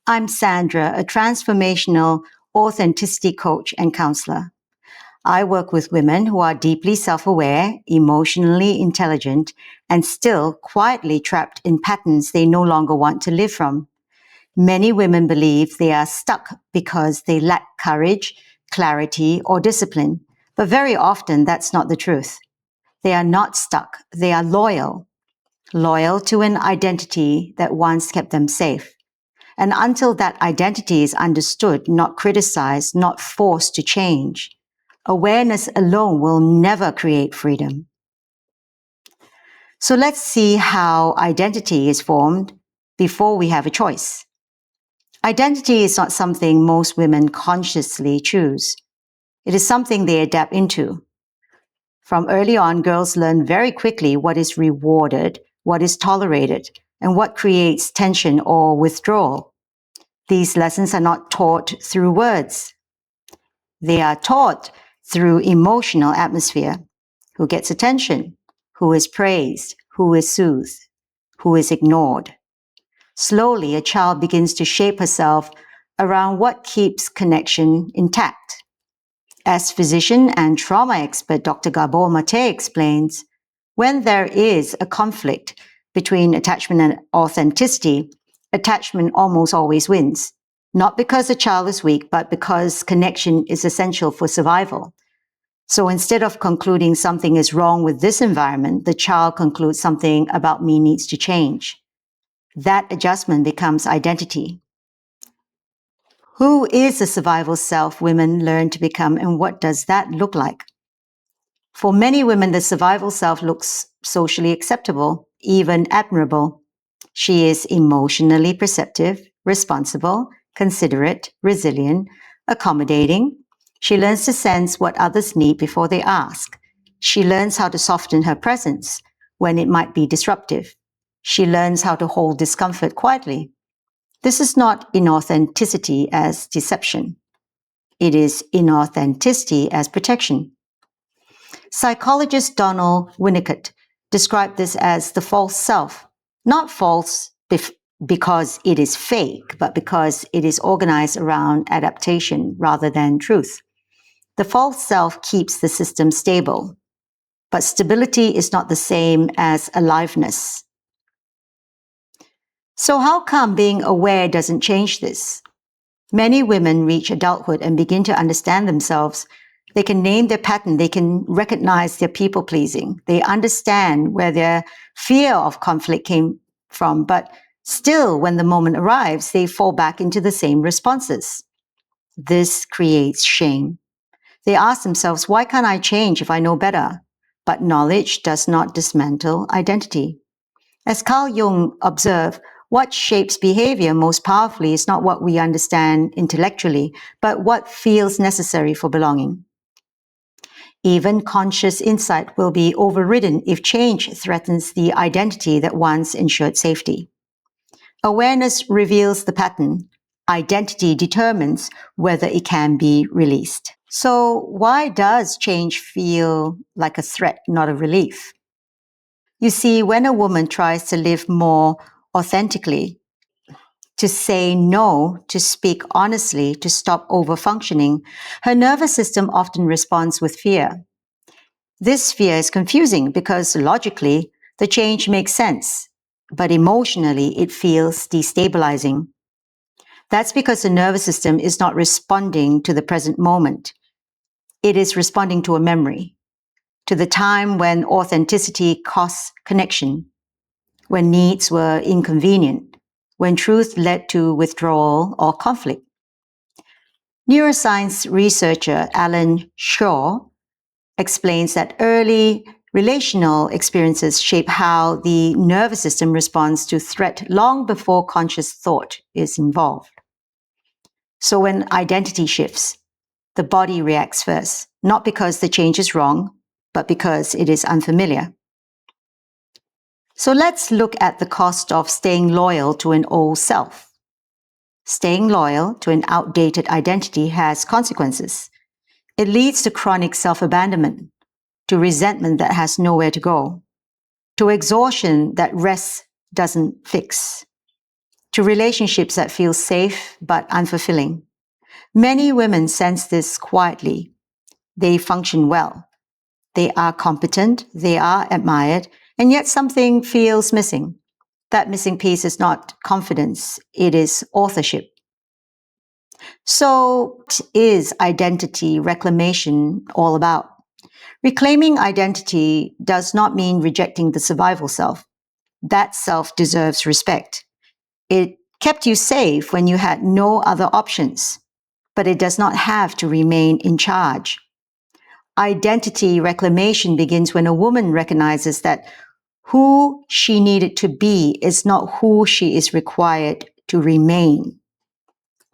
I'm Sandra, a transformational authenticity coach and counselor. I work with women who are deeply self-aware, emotionally intelligent, and still quietly trapped in patterns they no longer want to live from. Many women believe they are stuck because they lack courage, clarity, or discipline, but very often that's not the truth. They are not stuck. They are loyal to an identity that once kept them safe. And until that identity is understood, not criticized, not forced to change, awareness alone will never create freedom. So let's see how identity is formed before we have a choice. Identity is not something most women consciously choose. It is something they adapt into. From early on, girls learn very quickly what is rewarded, what is tolerated, and what creates tension or withdrawal. These lessons are not taught through words. They are taught through emotional atmosphere. Who gets attention? Who is praised? Who is soothed? Who is ignored? Slowly, a child begins to shape herself around what keeps connection intact. As physician and trauma expert Dr. Gabor Mate explains, when there is a conflict between attachment and authenticity, attachment almost always wins. Not because the child is weak, but because connection is essential for survival. So instead of concluding something is wrong with this environment, the child concludes something about me needs to change. That adjustment becomes identity. Who is the survival self women learn to become, and what does that look like? For many women, the survival self looks socially acceptable, even admirable. She is emotionally perceptive, responsible, considerate, resilient, accommodating. She learns to sense what others need before they ask. She learns how to soften her presence when it might be disruptive. She learns how to hold discomfort quietly. This is not inauthenticity as deception. It is inauthenticity as protection. Psychologist Donald Winnicott described this as the false self, not false because it is fake, but because it is organized around adaptation rather than truth. The false self keeps the system stable, but stability is not the same as aliveness. So how come being aware doesn't change this? Many women reach adulthood and begin to understand themselves. They can name their pattern. They can recognize their people-pleasing. They understand where their fear of conflict came from, but still, when the moment arrives, they fall back into the same responses. This creates shame. They ask themselves, why can't I change if I know better? But knowledge does not dismantle identity. As Carl Jung observed, what shapes behavior most powerfully is not what we understand intellectually, but what feels necessary for belonging. Even conscious insight will be overridden if change threatens the identity that once ensured safety. Awareness reveals the pattern. Identity determines whether it can be released. So why does change feel like a threat, not a relief? You see, when a woman tries to live more authentically, to say no, to speak honestly, to stop overfunctioning, her nervous system often responds with fear. This fear is confusing because logically, the change makes sense, but emotionally, it feels destabilizing. That's because the nervous system is not responding to the present moment. It is responding to a memory, to the time when authenticity costs connection, when needs were inconvenient, when truth led to withdrawal or conflict. Neuroscience researcher Alan Shaw explains that early relational experiences shape how the nervous system responds to threat long before conscious thought is involved. So when identity shifts, the body reacts first, not because the change is wrong, but because it is unfamiliar. So let's look at the cost of staying loyal to an old self. Staying loyal to an outdated identity has consequences. It leads to chronic self-abandonment, to resentment that has nowhere to go, to exhaustion that rest doesn't fix. to relationships that feel safe but unfulfilling. Many women sense this quietly. They function well. They are competent. They are admired. And yet something feels missing. That missing piece is not confidence. It is authorship. So, what is identity reclamation all about? Reclaiming identity does not mean rejecting the survival self. That self deserves respect. It kept you safe when you had no other options, but it does not have to remain in charge. Identity reclamation begins when a woman recognizes that who she needed to be is not who she is required to remain.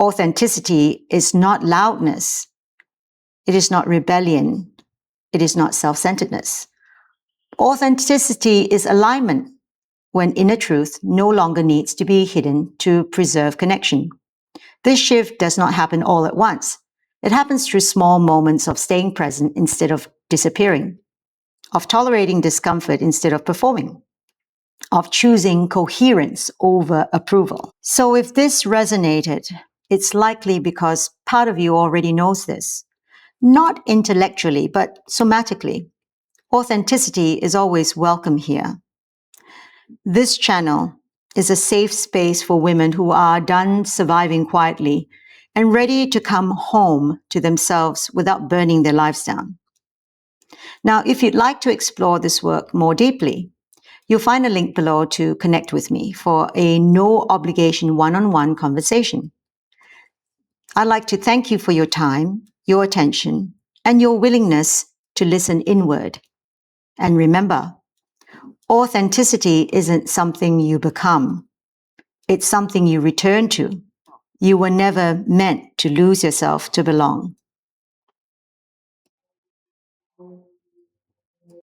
Authenticity is not loudness. It is not rebellion. It is not self-centeredness. Authenticity is alignment when inner truth no longer needs to be hidden to preserve connection. This shift does not happen all at once. It happens through small moments of staying present instead of disappearing, of tolerating discomfort instead of performing, of choosing coherence over approval. So if this resonated, it's likely because part of you already knows this, not intellectually, but somatically. Authenticity is always welcome here. This channel is a safe space for women who are done surviving quietly and ready to come home to themselves without burning their lives down. Now, if you'd like to explore this work more deeply, you'll find a link below to connect with me for a no obligation one-on-one conversation. I'd like to thank you for your time, your attention, and your willingness to listen inward. And remember, authenticity isn't something you become. It's something you return to. You were never meant to lose yourself to belong.